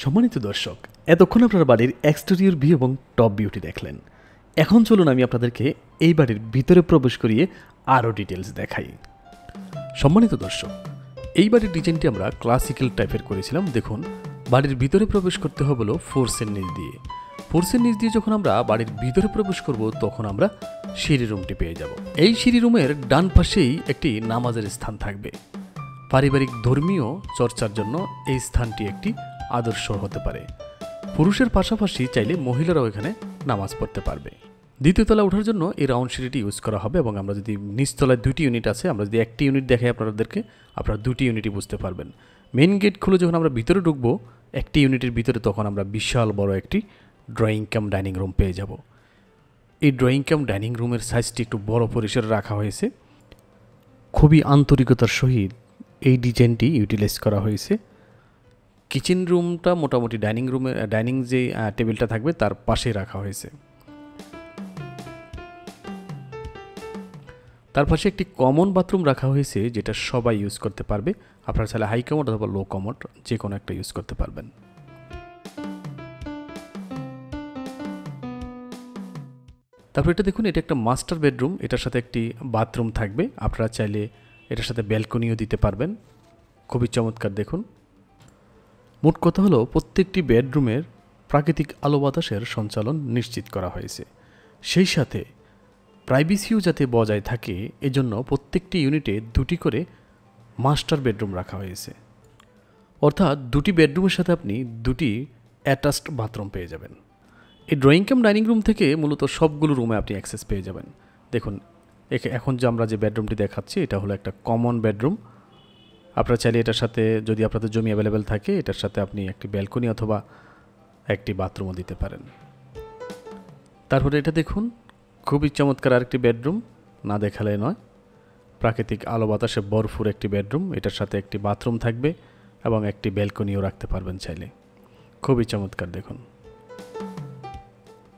সম্মানিত দর্শক, এতক্ষণ আপনারা বাড়ির এক্সটেরিয়র ভিউ এবং টপ ভিউটি দেখলেন। এখন চলুন আমি আপনাদেরকে এই বাড়ির ভিতরে প্রবেশ করিয়ে আরও ডিটেলস দেখাই। সম্মানিত দর্শক, এই বাড়ির ডিজাইনটি আমরা ক্লাসিক্যাল টাইপের করেছিলাম। দেখুন, বাড়ির ভিতরে প্রবেশ করতে হবে হলো ফোর্সের নিচ দিয়ে। ফোর্সের নিচ দিয়ে যখন আমরা বাড়ির ভিতরে প্রবেশ করব তখন আমরা সিঁড়ি রুমটি পেয়ে যাব। এই সিঁড়ি রুমের ডান পাশেই একটি নামাজের স্থান থাকবে। পারিবারিক ধর্মীয় চর্চার জন্য এই স্থানটি একটি আদর্শ হতে পারে। পুরুষের পাশাপাশি চাইলে মহিলারাও এখানে নামাজ পড়তে পারবে। দ্বিতীয় তলা ওঠার জন্য এই রাউন্ড সিঁড়িটি ইউজ করা হবে এবং আমরা যদি নিচতলায় দুটি ইউনিট আছে, আমরা যদি একটি ইউনিট দেখাই আপনাদেরকে, আপনারা দুটি ইউনিটই বুঝতে পারবেন। মেইন গেট খুলে যখন আমরা ভিতরে ঢুকবো একটি ইউনিটের ভিতরে, তখন আমরা বিশাল বড় একটি ড্রয়িং কাম ডাইনিং রুম পেয়ে যাব। এই ড্রয়িং কাম ডাইনিং রুমের সাইজটি একটু বড় পরিসরে রাখা হয়েছে। খুবই আন্তরিকতার সহিত এই ডিজাইনটি ইউটিলাইজ করা হয়েছে। কিচেন রুমটা মোটামুটি ডাইনিং যে টেবিলটা থাকবে তার পাশেই রাখা হয়েছে। তার পাশে একটি কমন বাথরুম রাখা হয়েছে, যেটা সবাই ইউজ করতে পারবে। আপনারা চাইলে হাই কমোড অথবা লো কমোড যে কোনো একটা ইউজ করতে পারবেন। তারপর এটা দেখুন, এটা একটা মাস্টার বেডরুম। এটার সাথে একটি বাথরুম থাকবে। আপনারা চাইলে এটার সাথে ব্যালকনিও দিতে পারবেন। খুবই চমৎকার। দেখুন, মোট কথা হলো প্রত্যেকটি বেডরুমের প্রাকৃতিক আলো বাতাসের সঞ্চালন নিশ্চিত করা হয়েছে। সেই সাথে প্রাইভেসিও যাতে বজায় থাকে এজন্য প্রত্যেকটি ইউনিটে দুটি করে মাস্টার বেডরুম রাখা হয়েছে। অর্থাৎ দুটি বেডরুমের সাথে আপনি দুটি অ্যাটাচড বাথরুম পেয়ে যাবেন। এই ড্রয়িং কাম ডাইনিং রুম থেকে মূলত সবগুলো রুমে আপনি অ্যাক্সেস পেয়ে যাবেন। দেখুন, এখন যে আমরা যে বেডরুমটি দেখাচ্ছি এটা হলো একটা কমন বেডরুম। আপনারা চাইলে এটার সাথে, যদি আপনাদের জমি অ্যাভেলেবেল থাকে, এটার সাথে আপনি একটি ব্যালকনি অথবা একটি বাথরুমও দিতে পারেন। তারপরে এটা দেখুন, খুবই চমৎকার আরেকটি বেডরুম, না দেখালে নয়। প্রাকৃতিক আলো বাতাসে ভরপুর একটি বেডরুম। এটার সাথে একটি বাথরুম থাকবে এবং একটি ব্যালকনিও রাখতে পারবেন চাইলে। খুবই চমৎকার। দেখুন,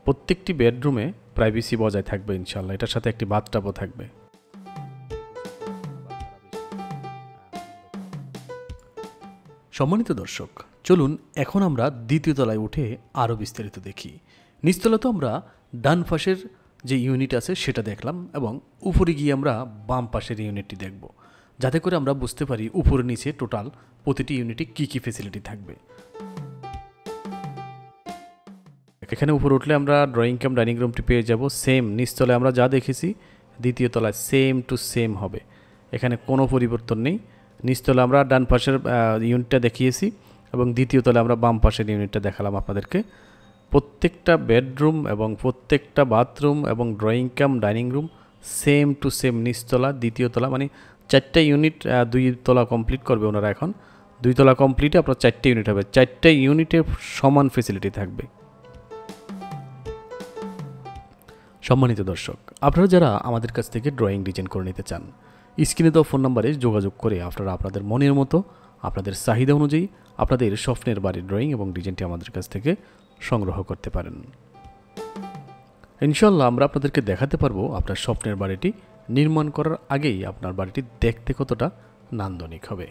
প্রত্যেকটি বেডরুমে প্রাইভেসি বজায় থাকবে ইনশাল্লাহ। এটার সাথে একটি বাথটাবও থাকবে। সম্মানিত দর্শক, চলুন এখন আমরা দ্বিতীয় তলায় উঠে আরও বিস্তারিত দেখি। নিচতলা তো আমরা ডান পাশের যে ইউনিট আছে সেটা দেখলাম এবং উপরে গিয়ে আমরা বাম পাশের ইউনিটটি দেখব, যাতে করে আমরা বুঝতে পারি উপরে নিচে টোটাল প্রতিটি ইউনিটে কী কী ফেসিলিটি থাকবে। এখানে উপরে উঠলে আমরা ড্রয়িং কাম ডাইনিং রুমটি পেয়ে যাব। সেম নিচতলায় আমরা যা দেখেছি দ্বিতীয় তলায় সেম টু সেম হবে। এখানে কোনো পরিবর্তন নেই। নিচতলা আমরা ডান পাশের ইউনিটটা দেখিয়েছি এবং দ্বিতীয় তলায় আমরা বাম পাশের ইউনিটটা দেখালাম আপনাদেরকে। প্রত্যেকটা বেডরুম এবং প্রত্যেকটা বাথরুম এবং drawing cum dining room same to same নিচতলা দ্বিতীয় তলা, মানে চারটে ইউনিট। দুই তলা কমপ্লিট করবে ওনারা। এখন দুই তলা কমপ্লিটে আপনার চারটে ইউনিট হবে। চারটে ইউনিটের সমান ফেসিলিটি থাকবে। সম্মানিত দর্শক, আপনারা যারা আমাদের কাছ থেকে ড্রয়িং ডিজাইন করে নিতে চান, স্ক্রিনে দেওয়া ফোন নাম্বারে যোগাযোগ করে আপনারা আপনাদের মনের মতো, আপনাদের চাহিদা অনুযায়ী আপনাদের স্বপ্নের বাড়ির ড্রয়িং এবং ডিজাইনটি আমাদের কাছ থেকে সংগ্রহ করতে পারেন। ইনশাল্লাহ আমরা আপনাদেরকে দেখাতে পারবো আপনার স্বপ্নের বাড়িটি নির্মাণ করার আগেই আপনার বাড়িটি দেখতে কতটা নান্দনিক হবে।